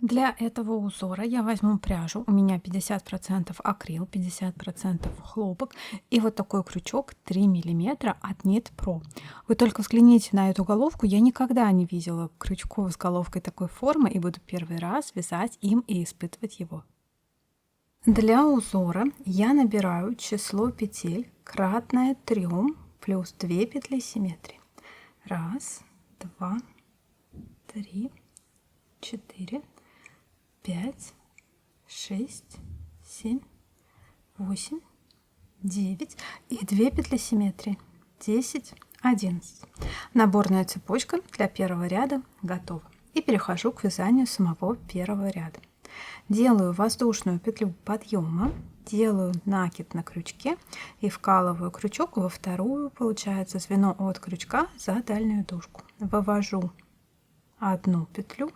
Для этого узора я возьму пряжу, у меня 50% акрил, 50% хлопок и вот такой крючок 3 миллиметра от Knit Pro. Вы только взгляните на эту головку, я никогда не видела крючков с головкой такой формы и буду первый раз вязать им и испытывать его. Для узора я набираю число петель кратное 3 плюс 2 петли симметрии. 1, 2, 3, 4, 5, 6, 7, 8, 9 и 2 петли симметрии. 10, 11. Наборная цепочка для первого ряда готова. И перехожу к вязанию самого первого ряда. Делаю воздушную петлю подъема, делаю накид на крючке и вкалываю крючок во вторую, получается, звено от крючка за дальнюю дужку. Вывожу одну петлю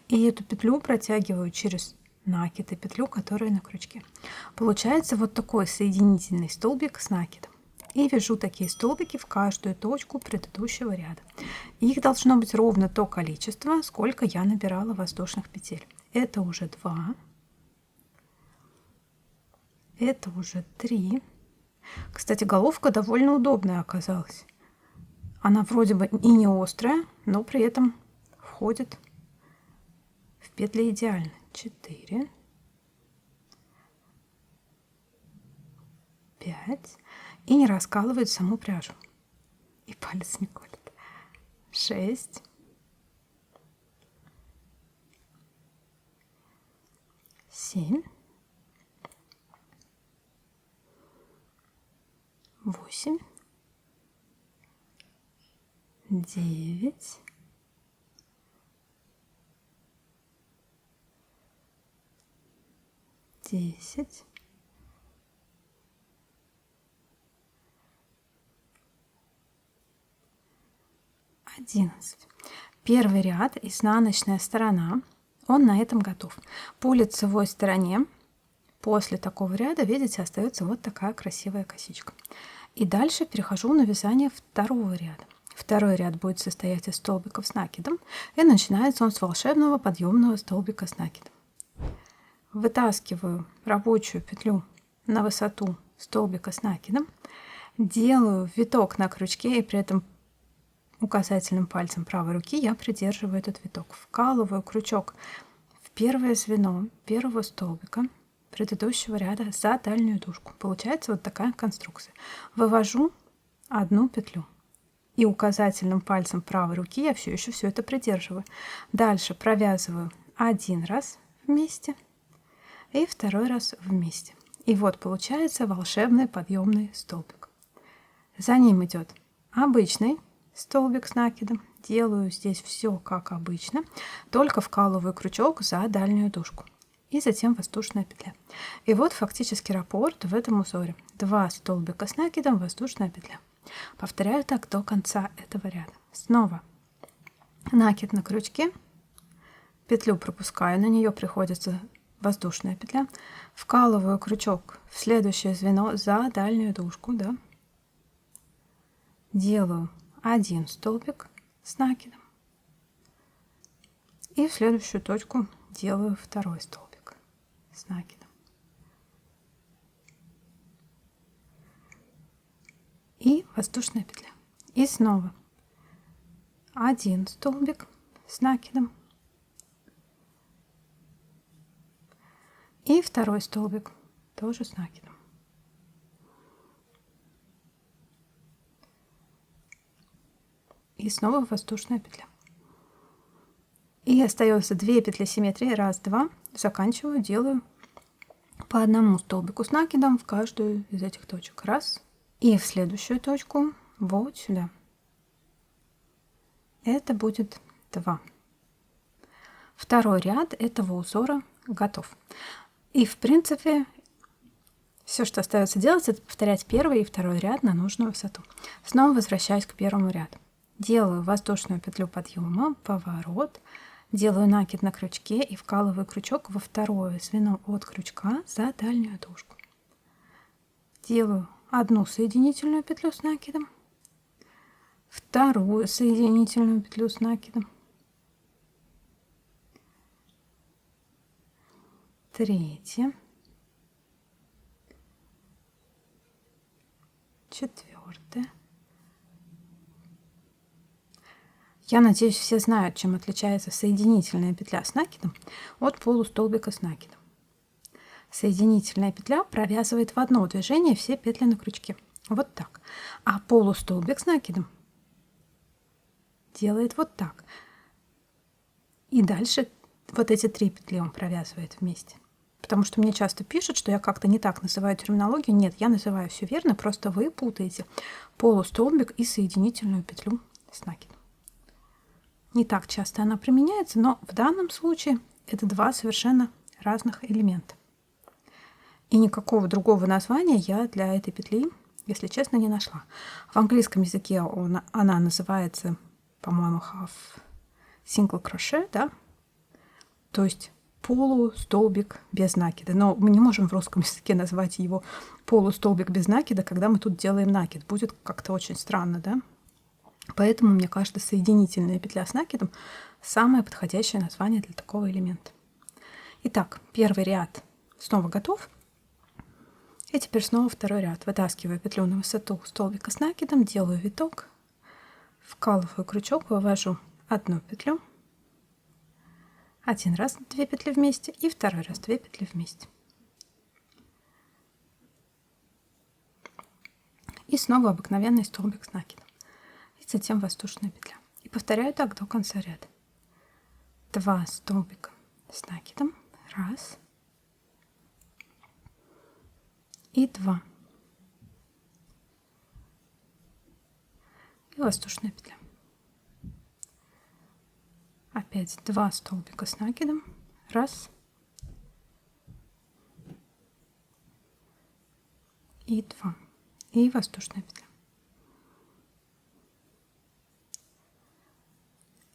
и эту петлю протягиваю через накид и петлю, которая на крючке. Получается вот такой соединительный столбик с накидом. И вяжу такие столбики в каждую точку предыдущего ряда. Их должно быть ровно то количество, сколько я набирала воздушных петель. Это уже 2. Это уже 3. Кстати, головка довольно удобная оказалась. Она вроде бы и не острая, но при этом входит в петли идеально. 4, 5 и не раскалывает саму пряжу. И палец не колет. 6, 7, 8, 9, 10, 11. Первый ряд, изнаночная сторона, он на этом готов. По лицевой стороне после такого ряда, видите, остается вот такая красивая косичка. И дальше перехожу на вязание второго ряда. Второй ряд будет состоять из столбиков с накидом, и начинается он с волшебного подъемного столбика с накидом. Вытаскиваю рабочую петлю на высоту столбика с накидом, делаю виток на крючке и при этом указательным пальцем правой руки я придерживаю этот виток. Вкалываю крючок в первое звено первого столбика предыдущего ряда за дальнюю дужку. Получается вот такая конструкция. Вывожу одну петлю. И указательным пальцем правой руки я все еще все это придерживаю. Дальше провязываю один раз вместе и второй раз вместе. И вот получается волшебный подъемный столбик. За ним идет обычный столбик с накидом. Делаю здесь все как обычно, только вкалываю крючок за дальнюю дужку. И затем воздушная петля. И вот фактически раппорт в этом узоре. 2 столбика с накидом, воздушная петля. Повторяю так до конца этого ряда. Снова накид на крючке, петлю пропускаю, на нее приходится воздушная петля, вкалываю крючок в следующее звено за дальнюю дужку, да. Делаю один столбик с накидом и в следующую точку делаю второй столбик с накидом и воздушная петля. И снова один столбик с накидом и второй столбик тоже с накидом. И снова воздушная петля. И остается 2 петли симметрии. 1, 2. Заканчиваю, делаю по одному столбику с накидом в каждую из этих точек. 1. И в следующую точку вот сюда. Это будет 2. Второй ряд этого узора готов. И в принципе все, что остается делать, это повторять первый и второй ряд на нужную высоту. Снова возвращаюсь к первому ряду. Делаю воздушную петлю подъема, поворот, делаю накид на крючке и вкалываю крючок во второе звено от крючка за дальнюю дужку. Делаю одну соединительную петлю с накидом, вторую соединительную петлю с накидом, третье, четвертое. Я надеюсь, все знают, чем отличается соединительная петля с накидом от полустолбика с накидом. Соединительная петля провязывает в одно движение все петли на крючке. Вот так. А полустолбик с накидом делает вот так. И дальше вот эти 3 петли он провязывает вместе. Потому что мне часто пишут, что я как-то не так называю терминологию. Нет, я называю все верно, просто вы путаете полустолбик и соединительную петлю с накидом. Не так часто она применяется, но в данном случае это 2 совершенно разных элемента. И никакого другого названия я для этой петли, если честно, не нашла. В английском языке она называется, по-моему, half single crochet, да? То есть полустолбик без накида. Но мы не можем в русском языке назвать его полустолбик без накида, когда мы тут делаем накид. Будет как-то очень странно, да? Поэтому, мне кажется, соединительная петля с накидом самое подходящее название для такого элемента. Итак, первый ряд снова готов. И теперь снова второй ряд. Вытаскиваю петлю на высоту столбика с накидом, делаю виток, вкалываю крючок, вывожу одну петлю, один раз 2 петли вместе и второй раз 2 петли вместе. И снова обыкновенный столбик с накидом. Затем воздушная петля. И повторяю так до конца ряда. 2 столбика с накидом. 1 и 2. И воздушная петля. Опять 2 столбика с накидом. 1 и 2. И воздушная петля.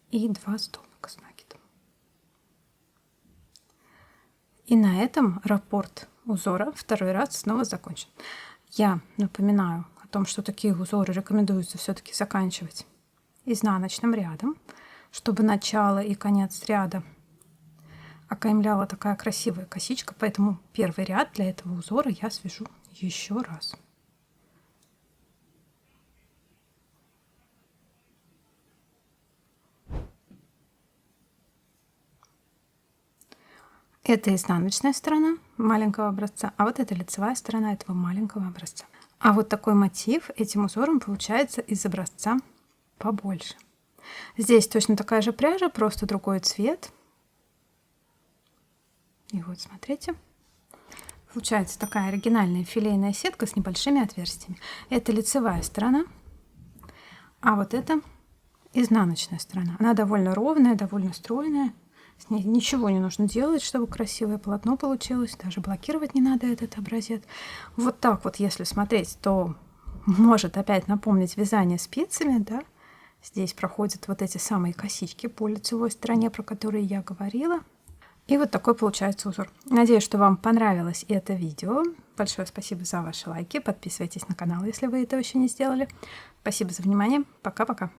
И 2 столбика с накидом. И на этом раппорт узора второй раз снова закончен. Я напоминаю о том, что такие узоры рекомендуется все-таки заканчивать изнаночным рядом, чтобы начало и конец ряда окаймляла такая красивая косичка, поэтому первый ряд для этого узора я свяжу еще раз. Это изнаночная сторона маленького образца, а вот это лицевая сторона этого маленького образца. А вот такой мотив этим узором получается из образца побольше. Здесь точно такая же пряжа, просто другой цвет. И вот смотрите. Получается такая оригинальная филейная сетка с небольшими отверстиями. Это лицевая сторона, а вот это изнаночная сторона. Она довольно ровная, довольно стройная. С ней ничего не нужно делать, чтобы красивое полотно получилось. Даже блокировать не надо этот образец. Вот так вот, если смотреть, то может опять напомнить вязание спицами, да? Здесь проходят вот эти самые косички по лицевой стороне, про которые я говорила. И вот такой получается узор. Надеюсь, что вам понравилось это видео. Большое спасибо за ваши лайки. Подписывайтесь на канал, если вы этого еще не сделали. Спасибо за внимание. Пока-пока.